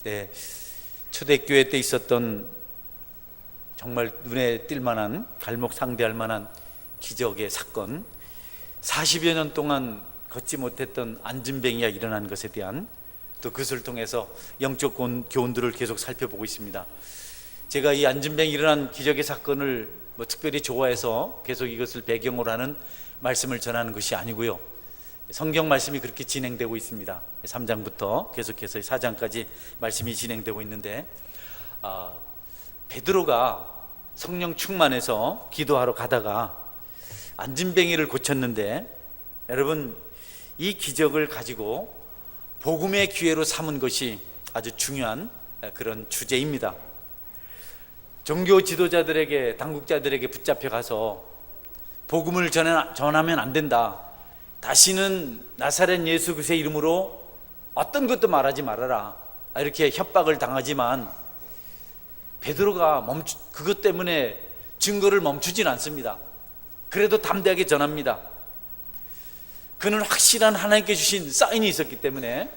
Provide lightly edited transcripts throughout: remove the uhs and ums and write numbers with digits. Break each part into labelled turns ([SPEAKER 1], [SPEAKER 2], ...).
[SPEAKER 1] 네, 초대교회 때 있었던 정말 눈에 띌 만한, 갈목상대할 만한 기적의 사건, 40여 년 동안 걷지 못했던 안진뱅이가 일어난 것에 대한 또 그것을 통해서 영적 교훈들을 계속 살펴보고 있습니다. 제가 이 안진뱅이 일어난 기적의 사건을 특별히 좋아해서 계속 이것을 배경으로 하는 말씀을 전하는 것이 아니고요, 성경 말씀이 그렇게 진행되고 있습니다. 3장부터 계속해서 4장까지 말씀이 진행되고 있는데, 베드로가 성령 충만해서 기도하러 가다가 안진뱅이를 고쳤는데, 여러분, 이 기적을 가지고 복음의 기회로 삼은 것이 아주 중요한 그런 주제입니다. 종교 지도자들에게, 당국자들에게 붙잡혀 가서 복음을 전하면 안 된다, 다시는 나사렛 예수 그리스도의 이름으로 어떤 것도 말하지 말아라, 이렇게 협박을 당하지만 베드로가 그것 때문에 증거를 멈추진 않습니다. 그래도 담대하게 전합니다. 그는 확실한 하나님께 주신 사인이 있었기 때문에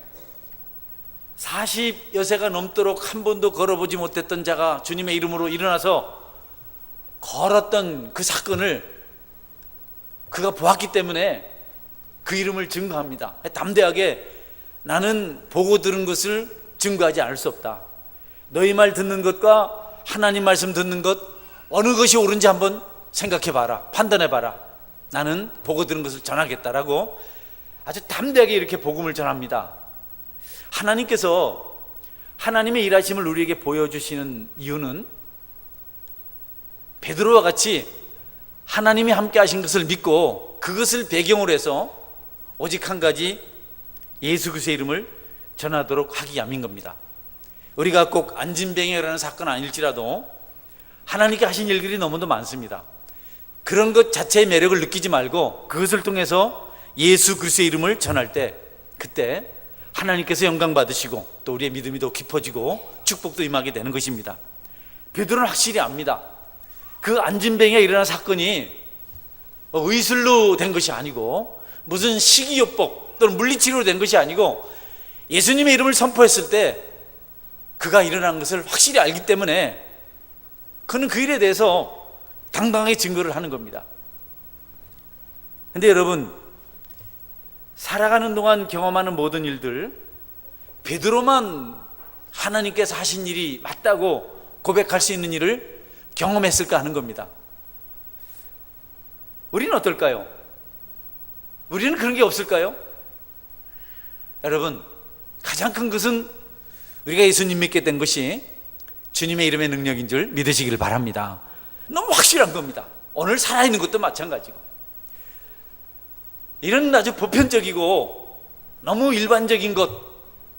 [SPEAKER 1] 40여세가 넘도록 한 번도 걸어보지 못했던 자가 주님의 이름으로 일어나서 걸었던 그 사건을 그가 보았기 때문에 그 이름을 증거합니다. 담대하게, 나는 보고 들은 것을 증거하지 않을 수 없다. 너희 말 듣는 것과 하나님 말씀 듣는 것, 어느 것이 옳은지 한번 생각해 봐라, 판단해 봐라. 나는 보고 들은 것을 전하겠다라고 아주 담대하게 이렇게 복음을 전합니다. 하나님께서 하나님의 일하심을 우리에게 보여주시는 이유는 베드로와 같이 하나님이 함께 하신 것을 믿고 그것을 배경으로 해서 오직 한 가지, 예수 그리스도의 이름을 전하도록 하기 위함인 겁니다. 우리가 꼭 안진뱅이라는 사건은 아닐지라도 하나님께 하신 일들이 너무도 많습니다. 그런 것 자체의 매력을 느끼지 말고 그것을 통해서 예수 그리스도의 이름을 전할 때, 그때 하나님께서 영광 받으시고 또 우리의 믿음이 더 깊어지고 축복도 임하게 되는 것입니다. 베드로는 확실히 압니다. 그 안진뱅이가 일어난 사건이 의술로 된 것이 아니고, 무슨 식이요법 또는 물리치료로 된 것이 아니고, 예수님의 이름을 선포했을 때 그가 일어난 것을 확실히 알기 때문에 그는 그 일에 대해서 당당하게 증거를 하는 겁니다. 그런데 여러분, 살아가는 동안 경험하는 모든 일들, 베드로만 하나님께서 하신 일이 맞다고 고백할 수 있는 일을 경험했을까 하는 겁니다. 우리는 어떨까요? 우리는 그런 게 없을까요? 여러분, 가장 큰 것은 우리가 예수님 믿게 된 것이 주님의 이름의 능력인 줄 믿으시기를 바랍니다. 너무 확실한 겁니다. 오늘 살아있는 것도 마찬가지고, 이런 아주 보편적이고 너무 일반적인 것,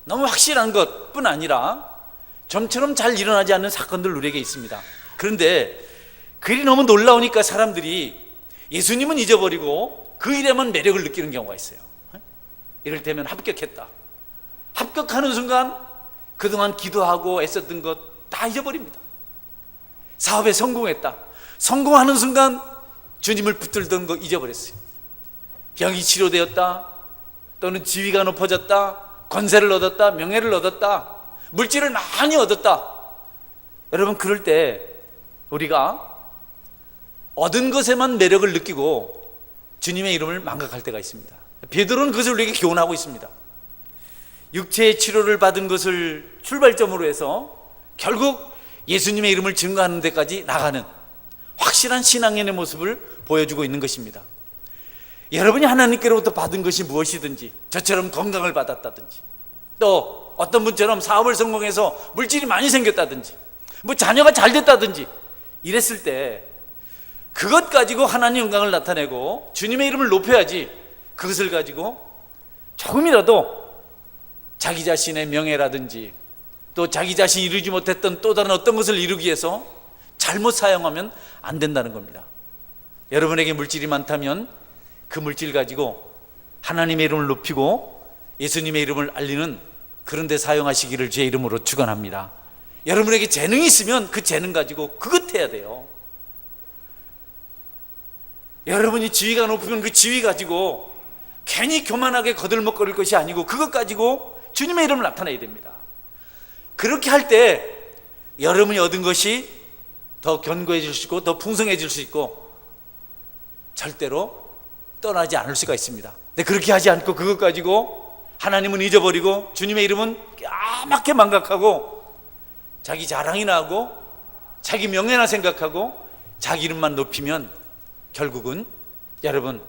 [SPEAKER 1] 너무 확실한 것뿐 아니라 좀처럼 잘 일어나지 않는 사건들 우리에게 있습니다. 그런데 그 일이 너무 놀라우니까 사람들이 예수님은 잊어버리고 그 일에만 매력을 느끼는 경우가 있어요. 이를테면 합격했다. 합격하는 순간 그동안 기도하고 애썼던 것 다 잊어버립니다. 사업에 성공했다. 성공하는 순간 주님을 붙들던 거 잊어버렸어요. 병이 치료되었다, 또는 지위가 높아졌다, 권세를 얻었다, 명예를 얻었다, 물질을 많이 얻었다. 여러분, 그럴 때 우리가 얻은 것에만 매력을 느끼고 주님의 이름을 망각할 때가 있습니다. 베드로는 그것을 우리에게 교훈하고 있습니다. 육체의 치료를 받은 것을 출발점으로 해서 결국 예수님의 이름을 증거하는 데까지 나가는 확실한 신앙인의 모습을 보여주고 있는 것입니다. 여러분이 하나님께로부터 받은 것이 무엇이든지, 저처럼 건강을 받았다든지, 또 어떤 분처럼 사업을 성공해서 물질이 많이 생겼다든지, 자녀가 잘 됐다든지, 이랬을 때 그것 가지고 하나님 영광을 나타내고 주님의 이름을 높여야지, 그것을 가지고 조금이라도 자기 자신의 명예라든지 또 자기 자신이 이루지 못했던 또 다른 어떤 것을 이루기 위해서 잘못 사용하면 안 된다는 겁니다. 여러분에게 물질이 많다면 그 물질 가지고 하나님의 이름을 높이고 예수님의 이름을 알리는 그런 데 사용하시기를 주의 이름으로 축원합니다. 여러분에게 재능이 있으면 그 재능 가지고 그것 해야 돼요. 여러분이 지위가 높으면 그 지위 가지고 괜히 교만하게 거들먹거릴 것이 아니고 그것 가지고 주님의 이름을 나타내야 됩니다. 그렇게 할 때 여러분이 얻은 것이 더 견고해질 수 있고 더 풍성해질 수 있고 절대로 떠나지 않을 수가 있습니다. 근데 그렇게 하지 않고 그것 가지고 하나님은 잊어버리고 주님의 이름은 까맣게 망각하고 자기 자랑이나 하고 자기 명예나 생각하고 자기 이름만 높이면 결국은 여러분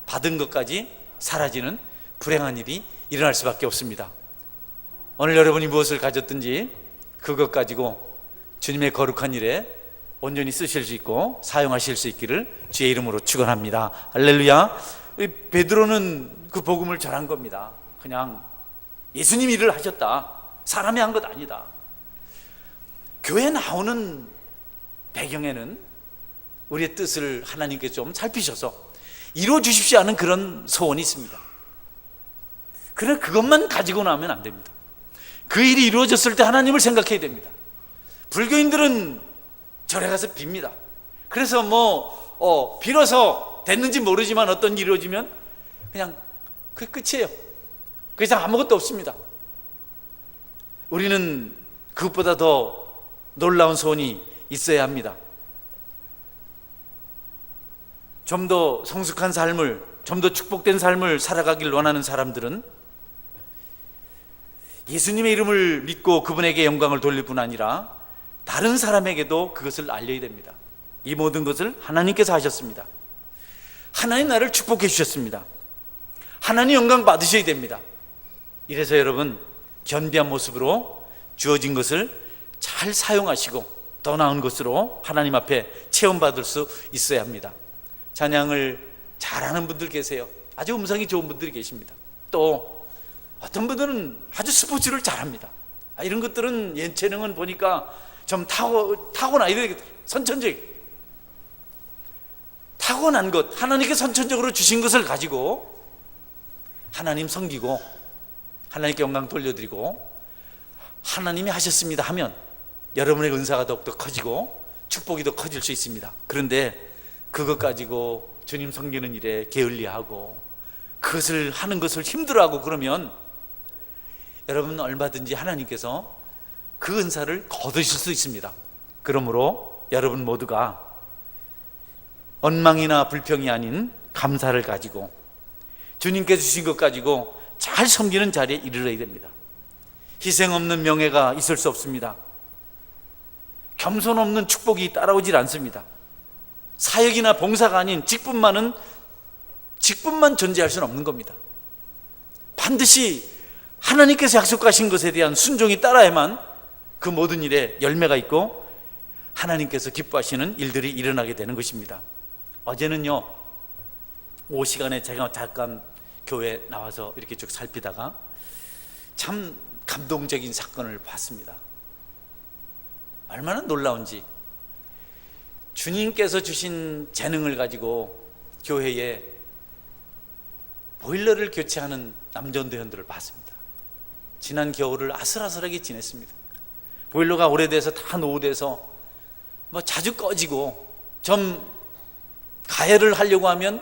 [SPEAKER 1] 받은 것까지 사라지는 불행한 일이 일어날 수밖에 없습니다. 오늘 여러분이 무엇을 가졌든지 그것 가지고 주님의 거룩한 일에 온전히 쓰실 수 있고 사용하실 수 있기를 주의 이름으로 축원합니다. 할렐루야. 베드로는 그 복음을 전한 겁니다. 그냥 예수님 일을 하셨다, 사람이 한 것 아니다. 교회 나오는 배경에는 우리의 뜻을 하나님께 좀 살피셔서 이루어 주십시오 하는 그런 소원이 있습니다. 그래 그것만 가지고 나오면 안 됩니다. 그 일이 이루어졌을 때 하나님을 생각해야 됩니다. 불교인들은 절에 가서 빕니다. 그래서 빌어서 됐는지 모르지만 어떤 일이 이루어지면 그냥 그게 끝이에요. 그 이상 아무것도 없습니다. 우리는 그것보다 더 놀라운 소원이 있어야 합니다. 좀 더 성숙한 삶을, 좀 더 축복된 삶을 살아가길 원하는 사람들은 예수님의 이름을 믿고 그분에게 영광을 돌릴 뿐 아니라 다른 사람에게도 그것을 알려야 됩니다. 이 모든 것을 하나님께서 하셨습니다. 하나님 나를 축복해 주셨습니다. 하나님 영광 받으셔야 됩니다. 이래서 여러분 겸비한 모습으로 주어진 것을 잘 사용하시고 더 나은 것으로 하나님 앞에 체험받을 수 있어야 합니다. 찬양을 잘하는 분들 계세요. 아주 음성이 좋은 분들이 계십니다. 또 어떤 분들은 아주 스포츠를 잘합니다. 이런 것들은 예체능은 보니까 좀 타고나 이렇게 선천적 타고난 것, 하나님께 선천적으로 주신 것을 가지고 하나님 섬기고 하나님께 영광 돌려드리고 하나님이 하셨습니다 하면 여러분의 은사가 더욱더 커지고 축복이 더 커질 수 있습니다. 그런데 그것 가지고 주님 섬기는 일에 게을리하고 그것을 하는 것을 힘들어하고 그러면 여러분 얼마든지 하나님께서 그 은사를 거두실 수 있습니다. 그러므로 여러분 모두가 원망이나 불평이 아닌 감사를 가지고 주님께서 주신 것 가지고 잘 섬기는 자리에 이르러야 됩니다. 희생 없는 명예가 있을 수 없습니다. 겸손 없는 축복이 따라오질 않습니다. 사역이나 봉사가 아닌 직분만 존재할 수는 없는 겁니다. 반드시 하나님께서 약속하신 것에 대한 순종이 따라야만 그 모든 일에 열매가 있고 하나님께서 기뻐하시는 일들이 일어나게 되는 것입니다. 어제는요, 오후 시간에 제가 잠깐 교회 나와서 이렇게 쭉 살피다가 참 감동적인 사건을 봤습니다. 얼마나 놀라운지. 주님께서 주신 재능을 가지고 교회에 보일러를 교체하는 남전도원들을 봤습니다. 지난 겨울을 아슬아슬하게 지냈습니다. 보일러가 오래돼서 다 노후돼서 자주 꺼지고 좀 가열을 하려고 하면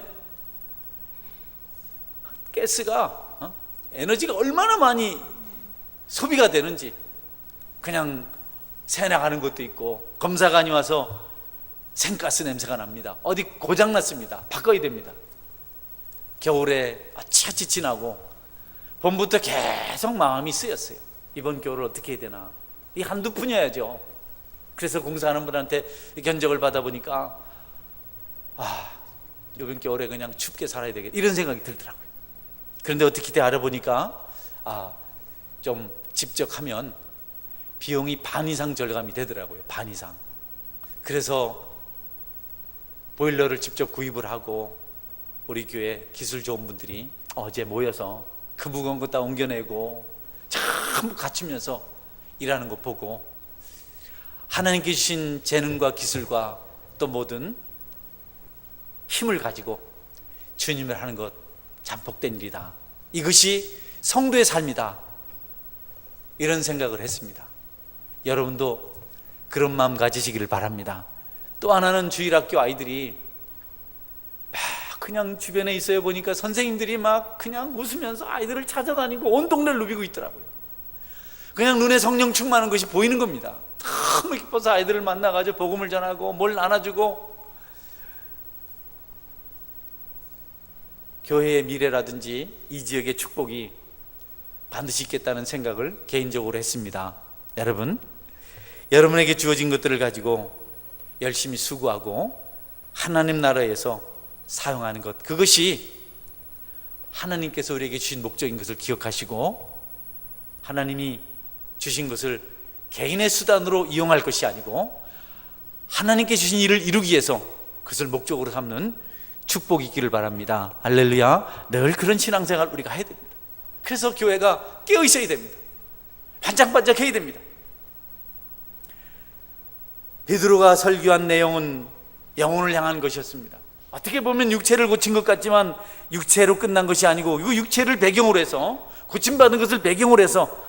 [SPEAKER 1] 가스가 에너지가 얼마나 많이 소비가 되는지 그냥 새 나가는 것도 있고 검사관이 와서 생가스 냄새가 납니다. 어디 고장났습니다. 바꿔야 됩니다. 겨울에 어찌어찌 지나고 봄부터 계속 마음이 쓰였어요. 이번 겨울을 어떻게 해야 되나. 이 한두 푼이어야죠. 그래서 공사하는 분한테 견적을 받아보니까 이번 겨울에 그냥 춥게 살아야 되겠다 이런 생각이 들더라고요. 그런데 어떻게 알아보니까 좀 직접 하면 비용이 반 이상 절감이 되더라고요. 반 이상. 그래서 보일러를 직접 구입을 하고 우리 교회 기술 좋은 분들이 어제 모여서 그 무거운 거 다 옮겨내고 전부 갖추면서 일하는 거 보고 하나님께 주신 재능과 기술과 또 모든 힘을 가지고 주님을 하는 것 참 복된 일이다. 이것이 성도의 삶이다. 이런 생각을 했습니다. 여러분도 그런 마음 가지시기를 바랍니다. 또 하나는 주일학교 아이들이 그냥 주변에 있어요. 보니까 선생님들이 막 그냥 웃으면서 아이들을 찾아다니고 온 동네를 누비고 있더라고요. 그냥 눈에 성령 충만한 것이 보이는 겁니다. 너무 기뻐서 아이들을 만나가지고 복음을 전하고 뭘 나눠주고, 교회의 미래라든지 이 지역의 축복이 반드시 있겠다는 생각을 개인적으로 했습니다. 여러분, 여러분에게 주어진 것들을 가지고 열심히 수고하고 하나님 나라에서 사용하는 것, 그것이 하나님께서 우리에게 주신 목적인 것을 기억하시고, 하나님이 주신 것을 개인의 수단으로 이용할 것이 아니고 하나님께 주신 일을 이루기 위해서 그것을 목적으로 삼는 축복이 있기를 바랍니다. 할렐루야. 늘 그런 신앙생활 우리가 해야 됩니다. 그래서 교회가 깨어 있어야 됩니다. 반짝반짝 해야 됩니다. 베드로가 설교한 내용은 영혼을 향한 것이었습니다. 어떻게 보면 육체를 고친 것 같지만 육체로 끝난 것이 아니고, 이 육체를 배경으로 해서, 고침받은 것을 배경으로 해서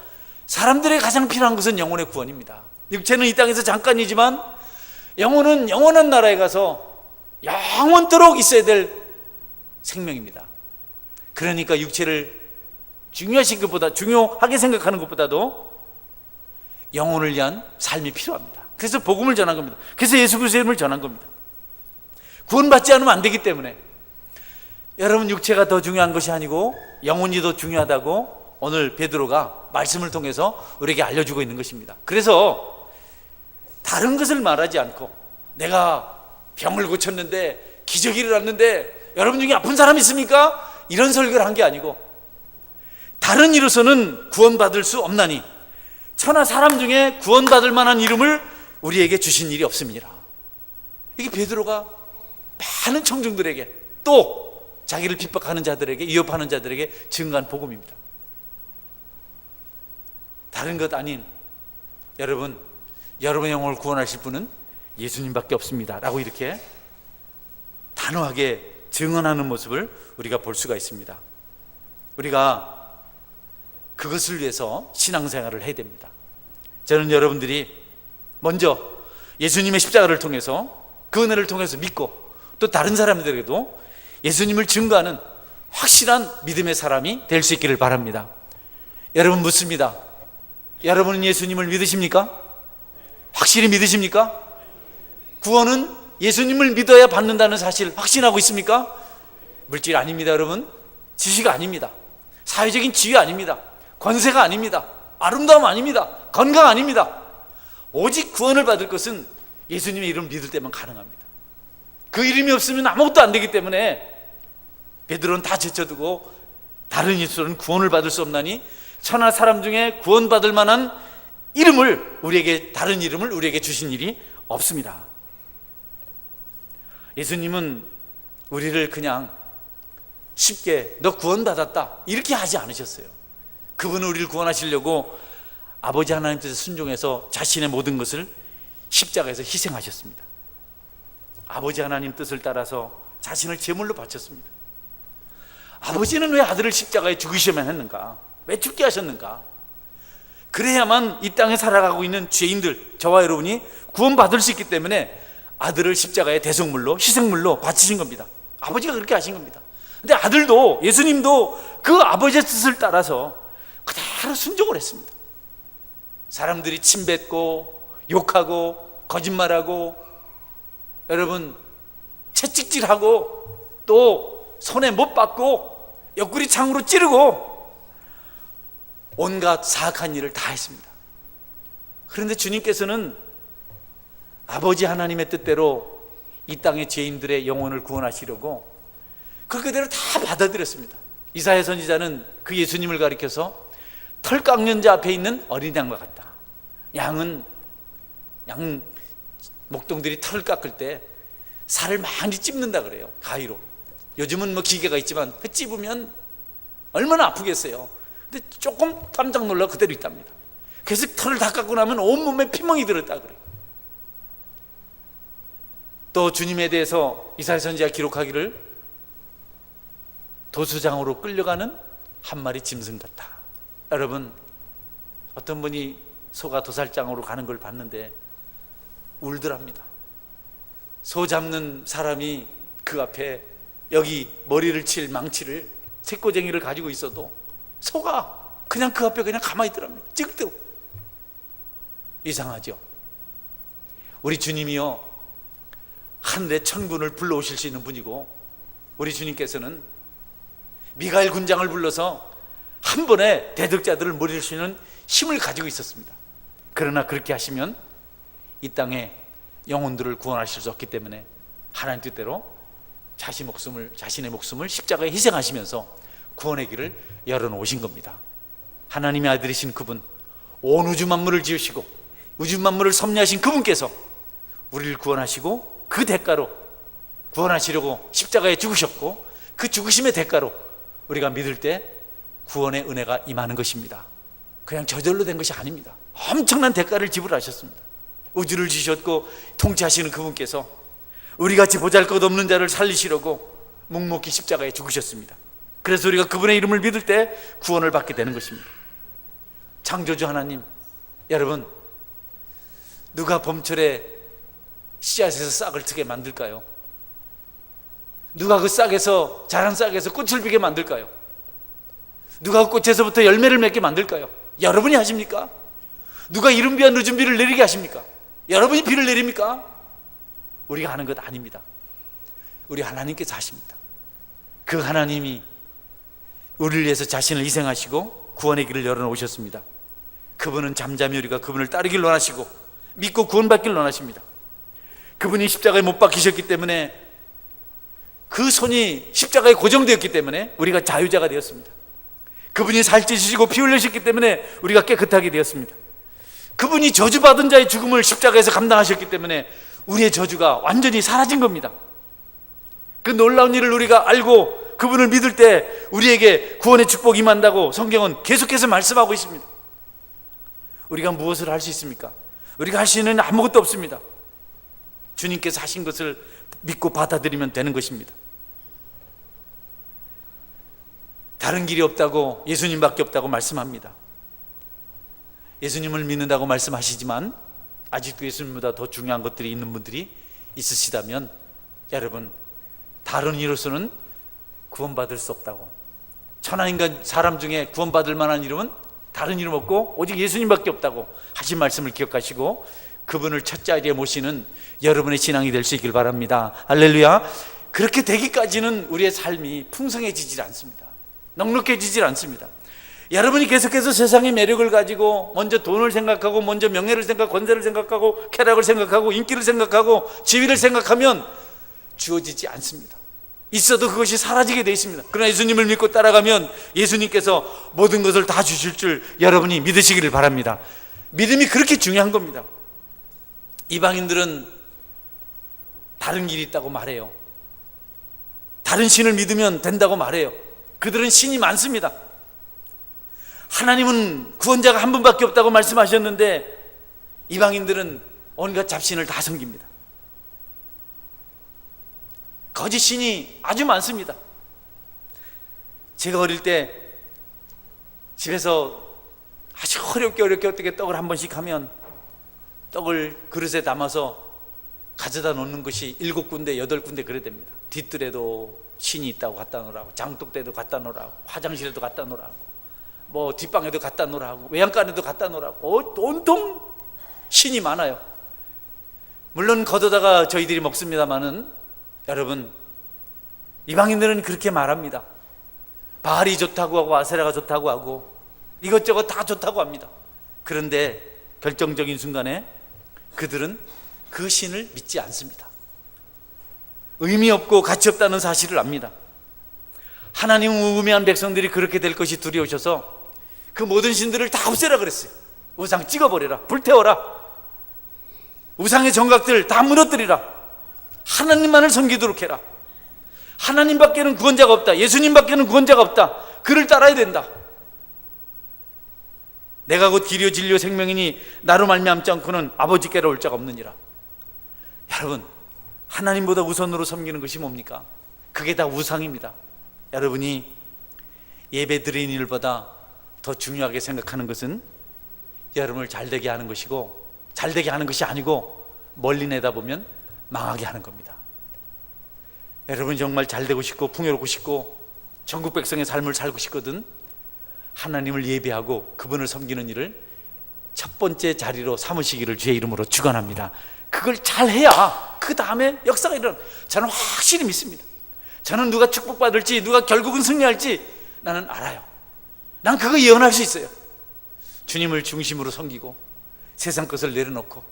[SPEAKER 1] 사람들의 가장 필요한 것은 영혼의 구원입니다. 육체는 이 땅에서 잠깐이지만 영혼은 영원한 나라에 가서 영원토록 있어야 될 생명입니다. 그러니까 육체를 중요하게 생각하는 것보다도 영혼을 위한 삶이 필요합니다. 그래서 복음을 전한 겁니다. 그래서 예수 그리스도의 이름을 전한 겁니다. 구원받지 않으면 안 되기 때문에. 여러분, 육체가 더 중요한 것이 아니고 영혼이 더 중요하다고 오늘 베드로가 말씀을 통해서 우리에게 알려주고 있는 것입니다. 그래서 다른 것을 말하지 않고, 내가 병을 고쳤는데, 기적이 일어났는데 여러분 중에 아픈 사람 있습니까? 이런 설교를 한 게 아니고, 다른 이로서는 구원받을 수 없나니 천하 사람 중에 구원받을 만한 이름을 우리에게 주신 일이 없습니다. 이게 베드로가 많은 청중들에게, 또 자기를 핍박하는 자들에게, 위협하는 자들에게 증거한 복음입니다. 다른 것 아닌, 여러분의 영혼을 구원하실 분은 예수님밖에 없습니다 라고 이렇게 단호하게 증언하는 모습을 우리가 볼 수가 있습니다. 우리가 그것을 위해서 신앙생활을 해야 됩니다. 저는 여러분들이 먼저 예수님의 십자가를 통해서, 그 은혜를 통해서 믿고, 또 다른 사람들에게도 예수님을 증거하는 확실한 믿음의 사람이 될 수 있기를 바랍니다. 여러분, 묻습니다. 여러분은 예수님을 믿으십니까? 확실히 믿으십니까? 구원은 예수님을 믿어야 받는다는 사실 확신하고 있습니까? 물질 아닙니다, 여러분. 지식 아닙니다. 사회적인 지위 아닙니다. 권세가 아닙니다. 아름다움 아닙니다. 건강 아닙니다. 오직 구원을 받을 것은 예수님의 이름을 믿을 때만 가능합니다. 그 이름이 없으면 아무것도 안 되기 때문에 베드로는 다 제쳐두고, 다른 예수로는 구원을 받을 수 없나니 천하 사람 중에 구원받을 만한 이름을 다른 이름을 우리에게 주신 일이 없습니다. 예수님은 우리를 그냥 쉽게 너 구원받았다 이렇게 하지 않으셨어요. 그분은 우리를 구원하시려고 아버지 하나님 뜻에 순종해서 자신의 모든 것을 십자가에서 희생하셨습니다. 아버지 하나님 뜻을 따라서 자신을 제물로 바쳤습니다. 아버지는 왜 아들을 십자가에 죽이셔야만 했는가? 왜 죽게 하셨는가? 그래야만 이 땅에 살아가고 있는 죄인들, 저와 여러분이 구원받을 수 있기 때문에 아들을 십자가에 대속물로, 희생물로 바치신 겁니다. 아버지가 그렇게 하신 겁니다. 근데 아들도, 예수님도 그 아버지의 뜻을 따라서 그대로 순종을 했습니다. 사람들이 침뱉고 욕하고 거짓말하고, 여러분 채찍질하고, 또 손에 못 박고 옆구리 창으로 찌르고 온갖 사악한 일을 다 했습니다. 그런데 주님께서는 아버지 하나님의 뜻대로 이 땅의 죄인들의 영혼을 구원하시려고 그대로 다 받아들였습니다. 이사야 선지자는 그 예수님을 가리켜서 털 깎는 자 앞에 있는 어린 양과 같다. 양 목동들이 털 깎을 때 살을 많이 찝는다 그래요. 가위로. 요즘은 뭐 기계가 있지만 그 찝으면 얼마나 아프겠어요. 근데 조금 깜짝 놀라 그대로 있답니다. 그래서 털을 다 깎고 나면 온몸에 피멍이 들었다 그래요. 또 주님에 대해서 이사야 선지자가 기록하기를 도수장으로 끌려가는 한 마리 짐승 같다. 여러분, 어떤 분이 소가 도살장으로 가는 걸 봤는데 울더랍니다. 소 잡는 사람이 그 앞에 여기 머리를 칠 망치를, 새꼬쟁이를 가지고 있어도 소가 그냥 그 앞에 그냥 가만히 있더랍니다. 찌글대고 이상하죠? 우리 주님이요, 하늘의 천군을 불러오실 수 있는 분이고, 우리 주님께서는 미가엘 군장을 불러서 한 번에 대적자들을 물릴 수 있는 힘을 가지고 있었습니다. 그러나 그렇게 하시면 이 땅에 영혼들을 구원하실 수 없기 때문에 하나님 뜻대로 자신의 목숨을 십자가에 희생하시면서 구원의 길을 열어놓으신 겁니다. 하나님의 아들이신 그분, 온 우주 만물을 지으시고 우주 만물을 섭리하신 그분께서 우리를 구원하시고 그 대가로 구원하시려고 십자가에 죽으셨고, 그 죽으심의 대가로 우리가 믿을 때 구원의 은혜가 임하는 것입니다. 그냥 저절로 된 것이 아닙니다. 엄청난 대가를 지불하셨습니다. 우주를 지으셨고 통치하시는 그분께서 우리같이 보잘것없는 자를 살리시려고 묵묵히 십자가에 죽으셨습니다. 그래서 우리가 그분의 이름을 믿을 때 구원을 받게 되는 것입니다. 창조주 하나님, 여러분, 누가 봄철에 씨앗에서 싹을 트게 만들까요? 누가 그 싹에서, 자란 싹에서 꽃을 피게 만들까요? 누가 그 꽃에서부터 열매를 맺게 만들까요? 여러분이 하십니까? 누가 이른 비와 늦은 비를 내리게 하십니까? 여러분이 비를 내립니까? 우리가 하는 것 아닙니다. 우리 하나님께서 하십니다. 그 하나님이 우리를 위해서 자신을 희생하시고 구원의 길을 열어놓으셨습니다. 그분은 잠잠히 우리가 그분을 따르길 원하시고 믿고 구원받길 원하십니다. 그분이 십자가에 못 박히셨기 때문에, 그 손이 십자가에 고정되었기 때문에 우리가 자유자가 되었습니다. 그분이 살찌시고 피 흘리셨기 때문에 우리가 깨끗하게 되었습니다. 그분이 저주받은 자의 죽음을 십자가에서 감당하셨기 때문에 우리의 저주가 완전히 사라진 겁니다. 그 놀라운 일을 우리가 알고 그분을 믿을 때 우리에게 구원의 축복이 임한다고 성경은 계속해서 말씀하고 있습니다. 우리가 무엇을 할 수 있습니까? 우리가 할 수 있는 아무것도 없습니다. 주님께서 하신 것을 믿고 받아들이면 되는 것입니다. 다른 길이 없다고, 예수님밖에 없다고 말씀합니다. 예수님을 믿는다고 말씀하시지만 아직도 예수님보다 더 중요한 것들이 있는 분들이 있으시다면, 여러분, 다른 이로서는 구원받을 수 없다고, 천하인간 사람 중에 구원받을 만한 이름은 다른 이름 없고 오직 예수님밖에 없다고 하신 말씀을 기억하시고 그분을 첫 자리에 모시는 여러분의 신앙이 될 수 있길 바랍니다. 할렐루야. 그렇게 되기까지는 우리의 삶이 풍성해지질 않습니다. 넉넉해지질 않습니다. 여러분이 계속해서 세상의 매력을 가지고 먼저 돈을 생각하고, 먼저 명예를 생각하고, 권세를 생각하고, 쾌락을 생각하고, 인기를 생각하고, 지위를 생각하면 주어지지 않습니다. 있어도 그것이 사라지게 되어 있습니다. 그러나 예수님을 믿고 따라가면 예수님께서 모든 것을 다 주실 줄 여러분이 믿으시기를 바랍니다. 믿음이 그렇게 중요한 겁니다. 이방인들은 다른 길이 있다고 말해요. 다른 신을 믿으면 된다고 말해요. 그들은 신이 많습니다. 하나님은 구원자가 한 분밖에 없다고 말씀하셨는데 이방인들은 온갖 잡신을 다 섬깁니다. 거짓 신이 아주 많습니다. 제가 어릴 때 집에서 아주 어렵게 어떻게 떡을 한 번씩 하면 떡을 그릇에 담아서 가져다 놓는 것이 7군데 8군데 그래 됩니다. 뒷뜰에도 신이 있다고 갖다 놓으라고, 장독대도 갖다 놓으라고, 화장실에도 갖다 놓으라고, 뭐 뒷방에도 갖다 놓으라고, 외양간에도 갖다 놓으라고, 온통 신이 많아요. 물론 걷어다가 저희들이 먹습니다마는, 여러분, 이방인들은 그렇게 말합니다. 바알이 좋다고 하고 아세라가 좋다고 하고 이것저것 다 좋다고 합니다. 그런데 결정적인 순간에 그들은 그 신을 믿지 않습니다. 의미 없고 가치 없다는 사실을 압니다. 하나님은 우매한 백성들이 그렇게 될 것이 두려우셔서 그 모든 신들을 다 없애라 그랬어요. 우상 찍어버려라, 불태워라, 우상의 정각들 다 무너뜨리라, 하나님만을 섬기도록 해라. 하나님밖에는 구원자가 없다, 예수님밖에는 구원자가 없다, 그를 따라야 된다. 내가 곧 길이요 진리요 생명이니 나로 말미암지 않고는 아버지께로 올 자가 없느니라. 여러분, 하나님보다 우선으로 섬기는 것이 뭡니까? 그게 다 우상입니다. 여러분이 예배 드리는 일보다 더 중요하게 생각하는 것은 여러분을 잘되게 하는 것이고, 잘되게 하는 것이 아니고 멀리 내다보면 망하게 하는 겁니다. 여러분이 정말 잘되고 싶고 풍요롭고 싶고 전국 백성의 삶을 살고 싶거든 하나님을 예배하고 그분을 섬기는 일을 첫 번째 자리로 삼으시기를 주의 이름으로 축원합니다. 그걸 잘 해야 그 다음에 역사가 일어나. 저는 확실히 믿습니다. 저는 누가 축복받을지, 누가 결국은 승리할지 나는 알아요. 난 그거 예언할 수 있어요. 주님을 중심으로 섬기고 세상 것을 내려놓고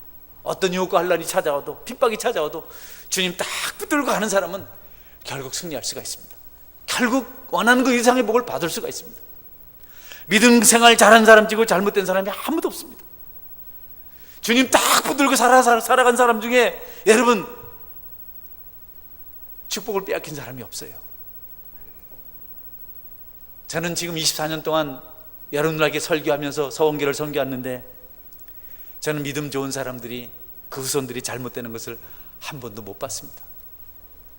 [SPEAKER 1] 어떤 유혹과 환난이 찾아와도, 핍박이 찾아와도 주님 딱 붙들고 가는 사람은 결국 승리할 수가 있습니다. 결국 원하는 그 이상의 복을 받을 수가 있습니다. 믿음 생활 잘한 사람 치고 잘못된 사람이 아무도 없습니다. 주님 딱 붙들고 살아간 사람 중에 여러분 축복을 빼앗긴 사람이 없어요. 저는 지금 24년 동안 여러분들에게 설교하면서 서원교를 섬겨왔는데 저는 믿음 좋은 사람들이, 그 후손들이 잘못되는 것을 한 번도 못 봤습니다.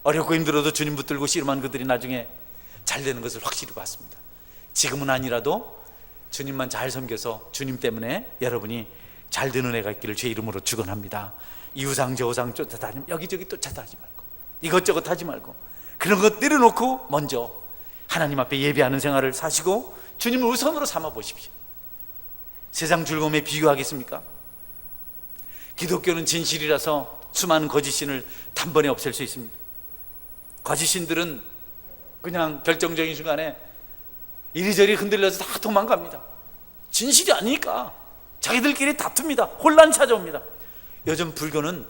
[SPEAKER 1] 어렵고 힘들어도 주님 붙들고 씨름한 그들이 나중에 잘 되는 것을 확실히 봤습니다. 지금은 아니라도 주님만 잘 섬겨서 주님 때문에 여러분이 잘 되는 애가 있기를 주의 이름으로 축원합니다. 이 우상 저 우상 쫓아다니면 여기저기 쫓아다니지 말고 이것저것 하지 말고 그런 것 내려놓고 먼저 하나님 앞에 예배하는 생활을 사시고 주님을 우선으로 삼아 보십시오. 세상 즐거움에 비교하겠습니까? 기독교는 진실이라서 수많은 거짓신을 단번에 없앨 수 있습니다. 거짓신들은 그냥 결정적인 순간에 이리저리 흔들려서 다 도망갑니다. 진실이 아니니까 자기들끼리 다툽니다. 혼란이 찾아옵니다. 요즘 불교는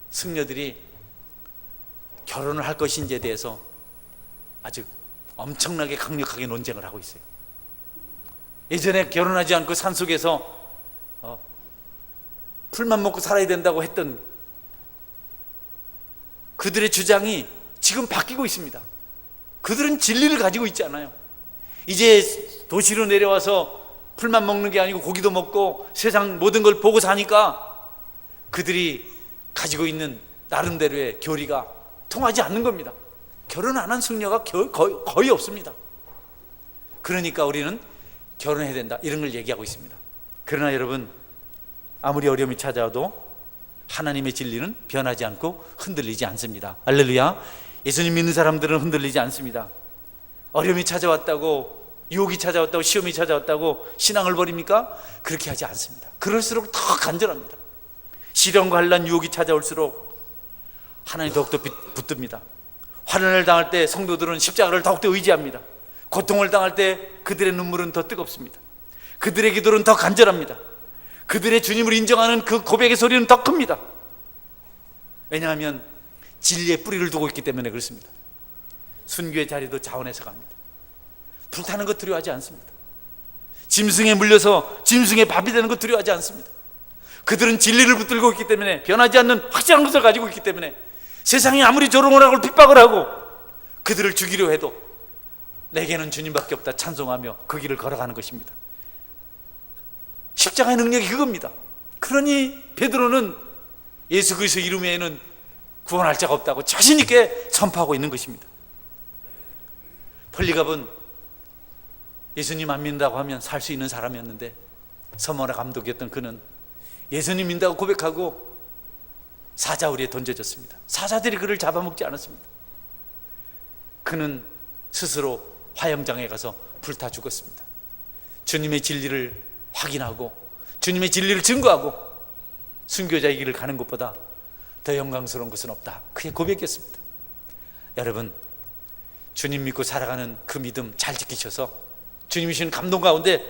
[SPEAKER 1] 승려들이 결혼을 할 것인지에 대해서 아주 엄청나게 강력하게 논쟁을 하고 있어요. 예전에 결혼하지 않고 산속에서 풀만 먹고 살아야 된다고 했던 그들의 주장이 지금 바뀌고 있습니다. 그들은 진리를 가지고 있지 않아요. 이제 도시로 내려와서 풀만 먹는 게 아니고 고기도 먹고 세상 모든 걸 보고 사니까 그들이 가지고 있는 나름대로의 교리가 통하지 않는 겁니다. 결혼 안 한 승려가 거의 없습니다. 그러니까 우리는 결혼해야 된다 이런 걸 얘기하고 있습니다. 그러나 여러분 아무리 어려움이 찾아와도 하나님의 진리는 변하지 않고 흔들리지 않습니다. 할렐루야. 예수님 믿는 사람들은 흔들리지 않습니다. 어려움이 찾아왔다고, 유혹이 찾아왔다고, 시험이 찾아왔다고 신앙을 버립니까? 그렇게 하지 않습니다. 그럴수록 더 간절합니다. 시련과 환난, 유혹이 찾아올수록 하나님 더욱더 붙듭니다. 환난을 당할 때 성도들은 십자가를 더욱더 의지합니다. 고통을 당할 때 그들의 눈물은 더 뜨겁습니다. 그들의 기도는 더 간절합니다. 그들의 주님을 인정하는 그 고백의 소리는 더 큽니다. 왜냐하면 진리의 뿌리를 두고 있기 때문에 그렇습니다. 순교의 자리도 자원해서 갑니다. 불타는 것 두려워하지 않습니다. 짐승에 물려서 짐승의 밥이 되는 것 두려워하지 않습니다. 그들은 진리를 붙들고 있기 때문에, 변하지 않는 확실한 것을 가지고 있기 때문에 세상이 아무리 조롱을 하고 핍박을 하고 그들을 죽이려 해도 내게는 주님밖에 없다 찬송하며 그 길을 걸어가는 것입니다. 십자가의 능력이 그겁니다. 그러니 베드로는 예수 그리스도 이름 외에는 구원할 자가 없다고 자신 있게 선포하고 있는 것입니다. 폴리갑은 예수님 안 믿는다고 하면 살 수 있는 사람이었는데 서머나 감독이었던 그는 예수님 믿는다고 고백하고 사자우리에 던져졌습니다. 사자들이 그를 잡아먹지 않았습니다. 그는 스스로 화영장에 가서 불타 죽었습니다. 주님의 진리를 확인하고 주님의 진리를 증거하고 순교자의 길을 가는 것보다 더 영광스러운 것은 없다. 그의 고백이었습니다. 여러분 주님 믿고 살아가는 그 믿음 잘 지키셔서 주님이 주신 감동 가운데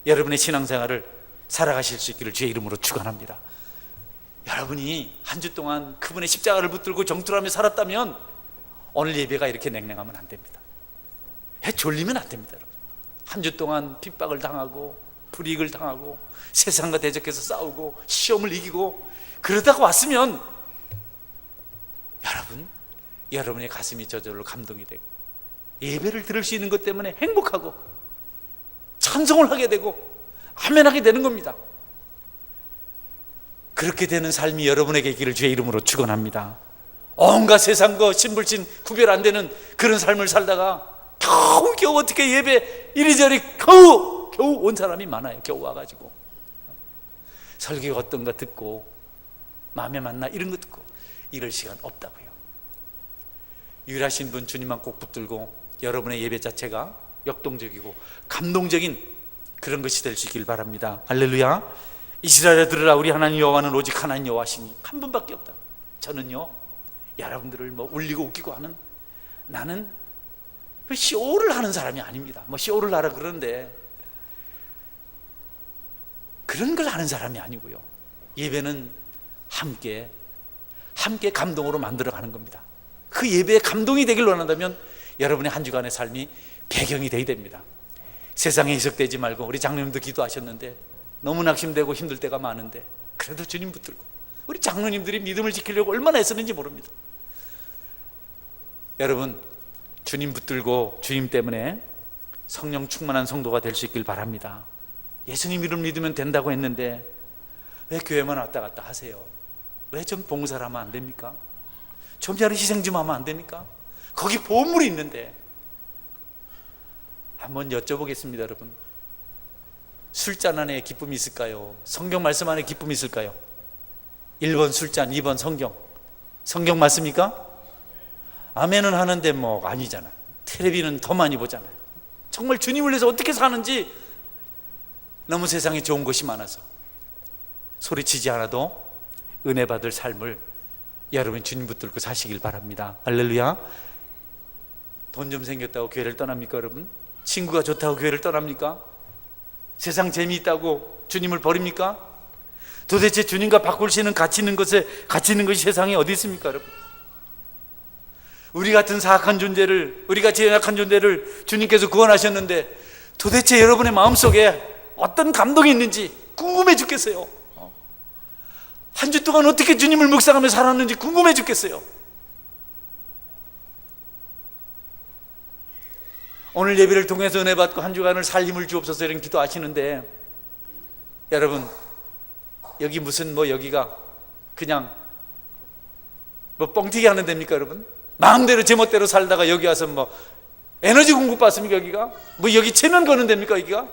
[SPEAKER 1] 여러분의 신앙생활을 살아가실 수 있기를 주의 이름으로 축원합니다. 여러분이 한 주 동안 그분의 십자가를 붙들고 정투하며 살았다면 오늘 예배가 이렇게 냉랭하면 안 됩니다. 졸리면 안 됩니다. 여러분. 한 주 동안 핍박을 당하고 불이익을 당하고 세상과 대적해서 싸우고 시험을 이기고 그러다가 왔으면 여러분의 가슴이 저절로 감동이 되고 예배를 들을 수 있는 것 때문에 행복하고 찬송을 하게 되고 아멘하게 되는 겁니다. 그렇게 되는 삶이 여러분에게 있기를 주의 이름으로 축원합니다. 온갖 세상과 신불신 구별 안 되는 그런 삶을 살다가 겨우 어떻게 예배 이리저리 겨우 온 사람이 많아요. 겨우 와가지고 설교가 어떤가 듣고 마음에 맞나 이런 거 듣고 이럴 시간 없다고요. 유일하신 분 주님만 꼭 붙들고 여러분의 예배 자체가 역동적이고 감동적인 그런 것이 될 수 있길 바랍니다. 할렐루야. 이스라엘아 들으라. 우리 하나님 여호와는 오직 하나님 여호와시니 한 분밖에 없다. 저는요, 여러분들을 울리고 웃기고 하는, 나는 쇼를 하는 사람이 아닙니다. 쇼를 하라 그러는데 그런 걸 하는 사람이 아니고요, 예배는 함께 감동으로 만들어가는 겁니다. 그 예배에 감동이 되길 원한다면 여러분의 한 주간의 삶이 배경이 되어야 됩니다. 세상에 희석되지 말고, 우리 장로님도 기도하셨는데 너무 낙심되고 힘들 때가 많은데 그래도 주님 붙들고, 우리 장로님들이 믿음을 지키려고 얼마나 애쓰는지 모릅니다. 여러분, 주님 붙들고 주님 때문에 성령 충만한 성도가 될 수 있길 바랍니다. 예수님 이름 믿으면 된다고 했는데 왜 교회만 왔다 갔다 하세요? 왜 좀 봉사를 하면 안 됩니까? 좀 전에 희생 좀 하면 안 됩니까? 거기 보물이 있는데. 한번 여쭤보겠습니다. 여러분, 술잔 안에 기쁨이 있을까요? 성경 말씀 안에 기쁨이 있을까요? 1번 술잔, 2번 성경 맞습니까? 아멘은 하는데 아니잖아요. 텔레비는 더 많이 보잖아요. 정말 주님을 위해서 어떻게 사는지 너무 세상에 좋은 것이 많아서 소리치지 않아도 은혜 받을 삶을 여러분 주님 붙들고 사시길 바랍니다. 할렐루야. 돈 좀 생겼다고 교회를 떠납니까? 여러분, 친구가 좋다고 교회를 떠납니까? 세상 재미있다고 주님을 버립니까? 도대체 주님과 바꿀 수 있는 가치 있는 것이 세상에 어디 있습니까? 여러분, 우리 같은 사악한 존재를, 우리 같이 연약한 존재를 주님께서 구원하셨는데 도대체 여러분의 마음속에 어떤 감동이 있는지 궁금해 죽겠어요. 한 주 동안 어떻게 주님을 묵상하며 살았는지 궁금해 죽겠어요. 오늘 예배를 통해서 은혜 받고 한 주간을 살 힘을 주옵소서 이런 기도하시는데, 여러분, 여기 무슨 여기가 그냥 뻥튀기 하는 데입니까? 여러분, 마음대로 제멋대로 살다가 여기 와서 에너지 공급 받습니까? 여기가 여기 체면 거는 데입니까? 여기가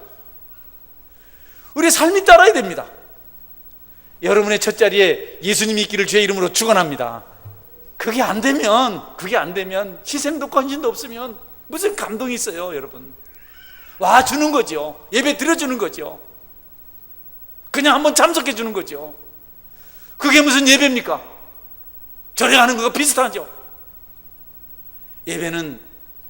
[SPEAKER 1] 우리의 삶이 따라야 됩니다. 여러분의 첫 자리에 예수님이 있기를 주의 이름으로 축원합니다. 그게 안 되면 희생도 헌신도 없으면 무슨 감동이 있어요? 여러분, 와 주는 거죠. 예배 드려주는 거죠. 그냥 한번 참석해 주는 거죠. 그게 무슨 예배입니까? 절에하는 거가 비슷하죠. 예배는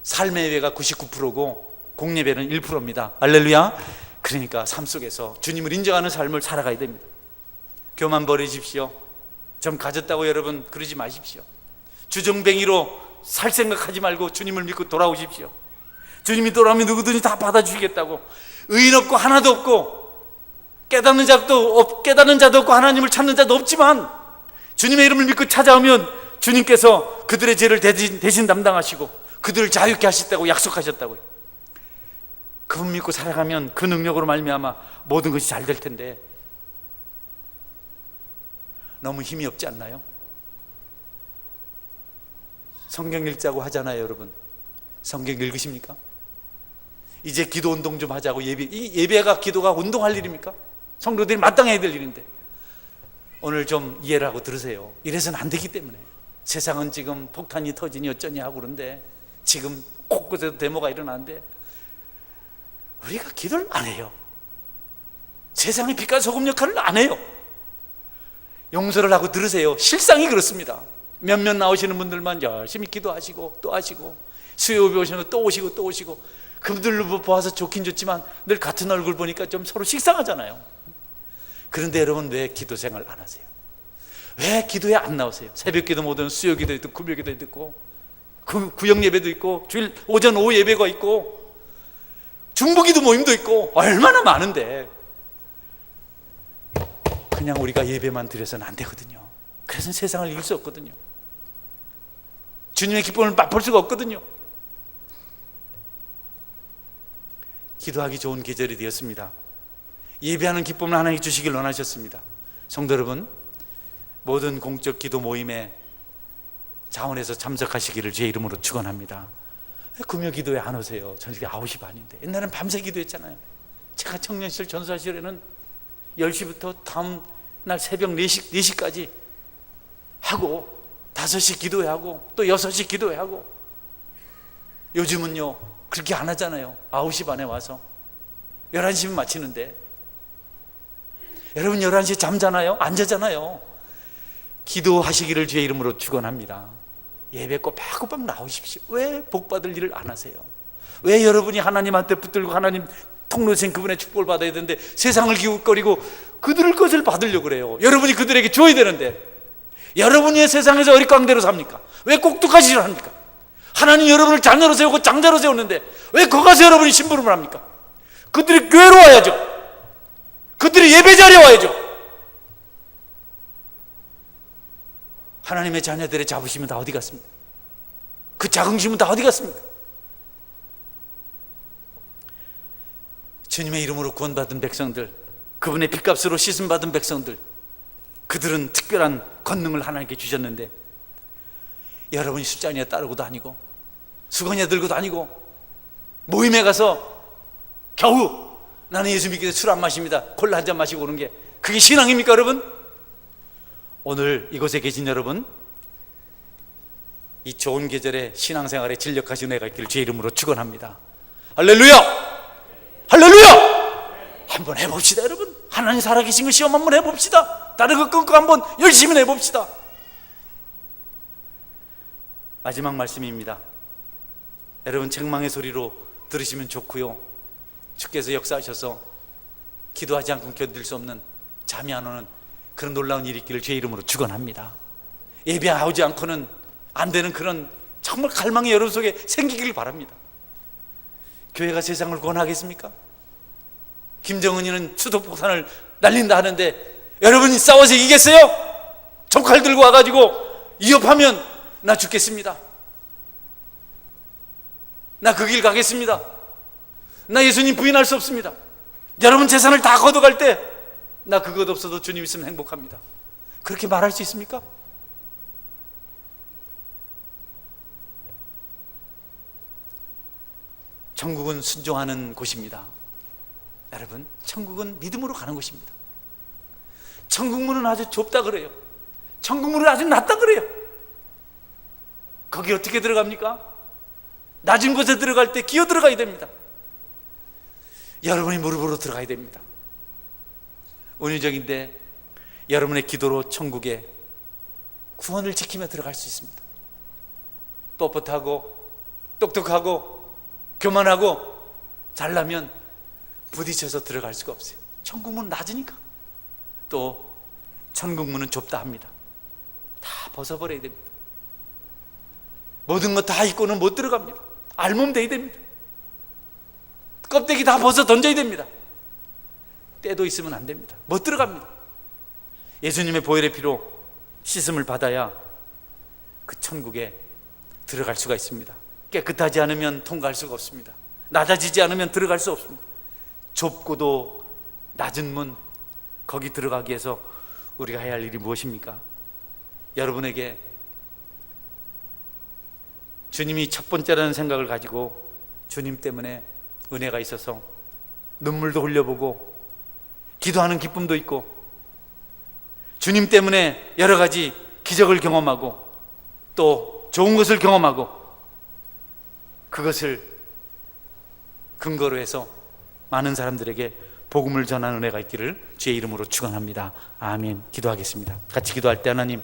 [SPEAKER 1] 삶의 예배가 99%고 공예배는 1%입니다. 할렐루야. 그러니까 삶 속에서 주님을 인정하는 삶을 살아가야 됩니다. 교만 버리십시오. 좀 가졌다고 여러분 그러지 마십시오. 주정뱅이로 살 생각하지 말고 주님을 믿고 돌아오십시오. 주님이 돌아오면 누구든지 다 받아주시겠다고. 의인 없고 하나도 없고 깨닫는 자도 없고 하나님을 찾는 자도 없지만 주님의 이름을 믿고 찾아오면 주님께서 그들의 죄를 대신 담당하시고 그들을 자유케 하셨다고 약속하셨다고요. 그분 믿고 살아가면 그 능력으로 말미암아 모든 것이 잘 될 텐데 너무 힘이 없지 않나요? 성경 읽자고 하잖아요. 여러분, 성경 읽으십니까? 이제 기도 운동 좀 하자고. 예배가 기도가 운동할 일입니까? 성도들이 마땅해야 될 일인데 오늘 좀 이해를 하고 들으세요. 이래서는 안 되기 때문에. 세상은 지금 폭탄이 터지니 어쩌니 하고 그런데 지금 곳곳에서 데모가 일어나는데 우리가 기도를 안 해요. 세상의 빛과 소금 역할을 안 해요. 용서를 하고 들으세요. 실상이 그렇습니다. 몇몇 나오시는 분들만 열심히 기도하시고 또 하시고 수요일에 오시는 거 또 오시고 또 오시고 그분들로 보아서 좋긴 좋지만 늘 같은 얼굴 보니까 좀 서로 식상하잖아요. 그런데 여러분 왜 기도 생활 안 하세요? 왜 기도에 안 나오세요? 새벽 기도 모든 수요 기도 있고 구별 기도 있고 구역 예배도 있고 주일 오전 오후 예배가 있고 중보기도 모임도 있고 얼마나 많은데 그냥 우리가 예배만 드려서는 안 되거든요. 그래서 세상을 이길 수 없거든요. 주님의 기쁨을 맛볼 수가 없거든요. 기도하기 좋은 계절이 되었습니다. 예배하는 기쁨을 하나님께 주시길 원하셨습니다. 성도 여러분, 모든 공적 기도 모임에 자원해서 참석하시기를 주의 이름으로 축원합니다. 왜 금요 기도회 안 오세요? 저녁에 9시 반인데. 옛날엔 밤새 기도했잖아요. 제가 청년시절 전사 시절에는 10시부터 다음 날 새벽 4시까지 하고 5시 기도회 하고 또 6시 기도회 하고 요즘은요 그렇게 안 하잖아요. 9시 반에 와서 11시면 마치는데. 여러분 11시에 잠자나요? 안 자잖아요. 기도하시기를 주의 이름으로 축원합니다. 예배 꼬박꼬박 나오십시오. 왜 복받을 일을 안 하세요? 왜 여러분이 하나님한테 붙들고 하나님 통로생 그분의 축복을 받아야 되는데 세상을 기웃거리고 그들의 것을 받으려고 그래요? 여러분이 그들에게 줘야 되는데 여러분이 왜 세상에서 어릿광대로 삽니까? 왜 꼭두가시 합니까? 하나님 여러분을 자녀로 세우고 장자로 세웠는데 왜 거기서 여러분이 심부름을 합니까? 그들이 교회로 와야죠. 그들이 예배 자리에 와야죠. 하나님의 자녀들의 자부심은 다 어디 갔습니까? 그 자긍심은 다 어디 갔습니까? 주님의 이름으로 구원받은 백성들, 그분의 핏값으로 씻음받은 백성들, 그들은 특별한 권능을 하나님께 주셨는데 여러분이 술자리에 따르고 다니고 수건에 들고 다니고 모임에 가서 겨우 나는 예수 믿기 때문에 술 안 마십니다, 콜라 한 잔 마시고 오는 게 그게 신앙입니까 여러분? 오늘 이곳에 계신 여러분, 이 좋은 계절에 신앙생활에 진력하신 은혜가 있기를 주의 이름으로 축원합니다. 할렐루야! 할렐루야! 한번 해봅시다 여러분. 하나님 살아계신 걸 시험 한번 해봅시다. 다른 거 끊고 한번 열심히 해봅시다. 마지막 말씀입니다. 여러분 책망의 소리로 들으시면 좋고요, 주께서 역사하셔서 기도하지 않고 견딜 수 없는, 잠이 안 오는 그런 놀라운 일이 있기를 주의 이름으로 축원합니다. 예배하지 않고는 안 되는 그런 정말 갈망이 여러분 속에 생기길 바랍니다. 교회가 세상을 구원하겠습니까? 김정은이는 수도폭탄을 날린다 하는데 여러분이 싸워서 이기겠어요? 총칼 들고 와가지고 위협하면 나 죽겠습니다, 나 그 길 가겠습니다, 나 예수님 부인할 수 없습니다, 여러분 재산을 다 걷어갈 때 나 그것 없어도 주님 있으면 행복합니다, 그렇게 말할 수 있습니까? 천국은 순종하는 곳입니다. 여러분, 천국은 믿음으로 가는 곳입니다. 천국 문은 아주 좁다 그래요. 천국 문은 아주 낮다 그래요. 거기 어떻게 들어갑니까? 낮은 곳에 들어갈 때 기어 들어가야 됩니다. 여러분이 무릎으로 들어가야 됩니다. 은유적인데 여러분의 기도로 천국에 구원을 지키며 들어갈 수 있습니다. 뻣뻣하고 똑똑하고 교만하고 잘나면 부딪혀서 들어갈 수가 없어요. 천국문은 낮으니까. 또 천국문은 좁다 합니다. 다 벗어버려야 됩니다. 모든 것 다 입고는 못 들어갑니다. 알몸돼야 됩니다. 껍데기 다 벗어 던져야 됩니다. 때도 있으면 안 됩니다. 못 들어갑니다. 예수님의 보혈의 피로 씻음을 받아야 그 천국에 들어갈 수가 있습니다. 깨끗하지 않으면 통과할 수가 없습니다. 낮아지지 않으면 들어갈 수 없습니다. 좁고도 낮은 문, 거기 들어가기 위해서 우리가 해야 할 일이 무엇입니까? 여러분에게 주님이 첫 번째라는 생각을 가지고 주님 때문에 은혜가 있어서 눈물도 흘려보고 기도하는 기쁨도 있고 주님 때문에 여러 가지 기적을 경험하고 또 좋은 것을 경험하고 그것을 근거로 해서 많은 사람들에게 복음을 전하는 은혜가 있기를 주의 이름으로 축원합니다. 아멘. 기도하겠습니다. 같이 기도할 때 하나님,